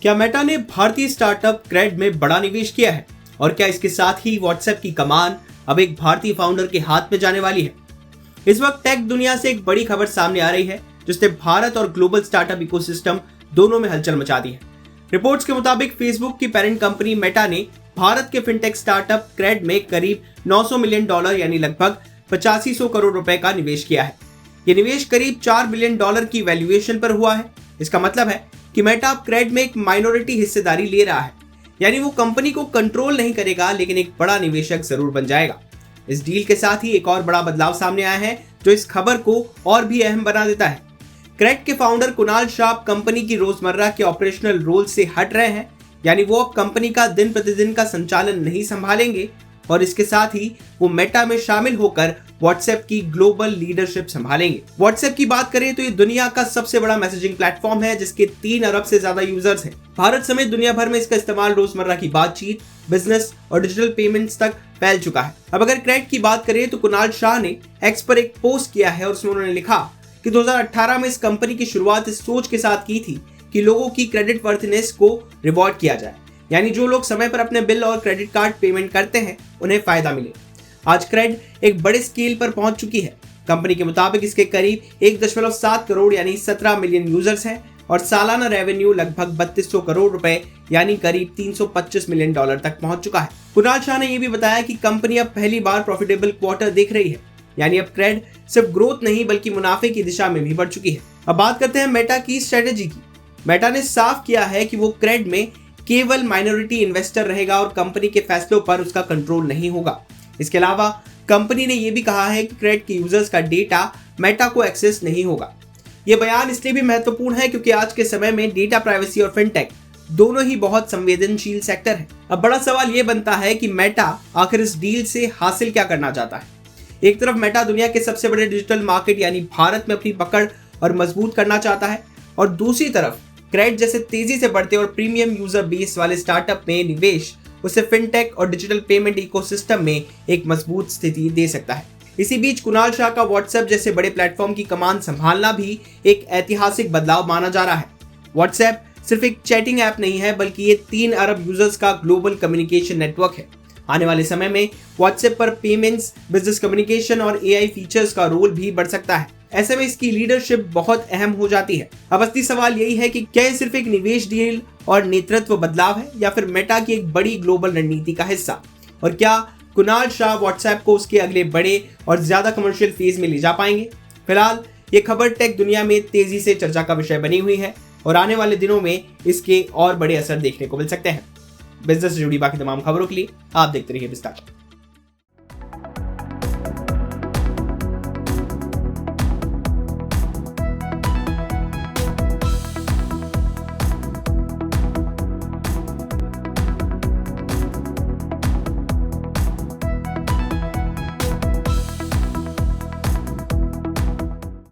क्या मेटा ने भारतीय स्टार्टअप क्रेड में बड़ा निवेश किया है और क्या इसके साथ ही व्हाट्सएप की कमान अब एक भारतीय फाउंडर के हाथ में जाने वाली है? इस वक्त टेक दुनिया से एक बड़ी खबर सामने आ रही है जिसने भारत और ग्लोबल स्टार्टअप इकोसिस्टम दोनों में हलचल मचा दी है। रिपोर्ट्स के मुताबिक फेसबुक की पेरेंट कंपनी मेटा ने Bharat K fintech startup crate में करीब $900 मिलियन यानी लगभग 8500 करोड़ रुपए का निवेश किया है। ये निवेश करीब $4 बिलियन की वैल्यूएशन पर हुआ है। इसका मतलब है कि मेटा अब क्रेड में एक माइनॉरिटी हिस्सेदारी ले रहा है, यानी वो कंपनी को कंट्रोल नहीं करेगा लेकिन एक बड़ा निवेशक जरूर बन जाएगा। इस डील के साथ ही एक और बड़ा बदलाव सामने आया है जो इस खबर को और भी अहम बना देता है। क्रेड के फाउंडर कुणाल शाह कंपनी की रोजमर्रा के ऑपरेशनल रोल से हट रहे हैं, यानी वो अब कंपनी का दिन प्रतिदिन का संचालन नहीं संभालेंगे और इसके साथ ही वो मेटा में शामिल होकर व्हाट्सएप की ग्लोबल लीडरशिप संभालेंगे। व्हाट्सएप की बात करें तो ये दुनिया का सबसे बड़ा मैसेजिंग प्लेटफॉर्म है जिसके 3 अरब से ज्यादा यूजर्स हैं। भारत समेत दुनिया भर में इसका इस्तेमाल रोजमर्रा की बातचीत, बिजनेस और डिजिटल पेमेंट्स तक फैल चुका है। अब अगर क्रेड की बात करें तो कुणाल शाह ने एक्स पर एक पोस्ट किया है और उसमें उन्होंने लिखा कि 2018 में इस कंपनी की शुरुआत इस सोच के साथ की थी कि लोगों की क्रेडिट वर्थनेस को रिवॉर्ड किया जाए, यानी जो लोग समय पर अपने बिल और क्रेडिट कार्ड पेमेंट करते हैं उन्हें फायदा मिले। आज क्रेड एक बड़े स्केल पर पहुंच चुकी है। कंपनी के मुताबिक इसके करीब 1.7 करोड़ यानी 17 मिलियन यूजर्स हैं और सालाना रेवेन्यू लगभग 3200 करोड़ रुपए यानी करीब $325 मिलियन तक पहुंच चुका है। कुणाल शाह ने यह भी बताया कि कंपनी अब पहली बार प्रॉफिटेबल क्वार्टर देख रही है, यानी अब क्रेड सिर्फ ग्रोथ नहीं बल्कि मुनाफे की दिशा में भी बढ़ चुकी है। अब बात करते हैं मेटा की स्ट्रेटेजी की। मेटा ने साफ किया है कि वो क्रेड में केवल माइनॉरिटी इन्वेस्टर रहेगा और कंपनी के फैसलों पर उसका कंट्रोल नहीं होगा। इसके अलावा कंपनी ने यह भी कहा है कि क्रेड के यूजर्स का डेटा मेटा को एक्सेस नहीं होगा। यह बयान इसलिए भी महत्वपूर्ण है क्योंकि आज के समय में डेटा प्राइवेसी और फिनटेक दोनों ही बहुत संवेदनशील सेक्टर है। अब बड़ा सवाल यह बनता है कि मेटा आखिर इस डील से हासिल क्या करना चाहता है। एक तरफ मेटा दुनिया के सबसे बड़े डिजिटल मार्केट यानी भारत में अपनी पकड़ और मजबूत करना चाहता है और दूसरी तरफ क्रेड जैसे तेजी से बढ़ते और प्रीमियम यूजर बेस वाले स्टार्टअप में निवेश उसे फिनटेक और डिजिटल पेमेंट इकोसिस्टम में एक मजबूत स्थिति दे सकता है। इसी बीच कुणाल शाह का व्हाट्सएप जैसे बड़े प्लेटफॉर्म की कमान संभालना भी एक ऐतिहासिक बदलाव माना जा रहा है। व्हाट्सएप सिर्फ एक चैटिंग ऐप नहीं है बल्कि ये 3 अरब यूजर्स का ग्लोबल कम्युनिकेशन नेटवर्क है। आने वाले समय में व्हाट्सएप पर पेमेंट्स, बिजनेस कम्युनिकेशन और एआई फीचर्स का रोल भी बढ़ सकता है। ऐसे में इसकी लीडरशिप बहुत अहम हो जाती है। अब असली सवाल यही है कि क्या ये सिर्फ एक निवेश डील और नेतृत्व बदलाव है या फिर मेटा की एक बड़ी ग्लोबल रणनीति का हिस्सा, और क्या कुणाल शाह व्हाट्सएप को उसके अगले बड़े और ज्यादा कमर्शियल फेज में ले जा पाएंगे। फिलहाल ये खबर टेक दुनिया में तेजी से चर्चा का विषय बनी हुई है और आने वाले दिनों में इसके और बड़े असर देखने को मिल सकते हैं। बिजनेस से जुड़ी बाकी तमाम खबरों के लिए आप देखते रहिए विस्तार।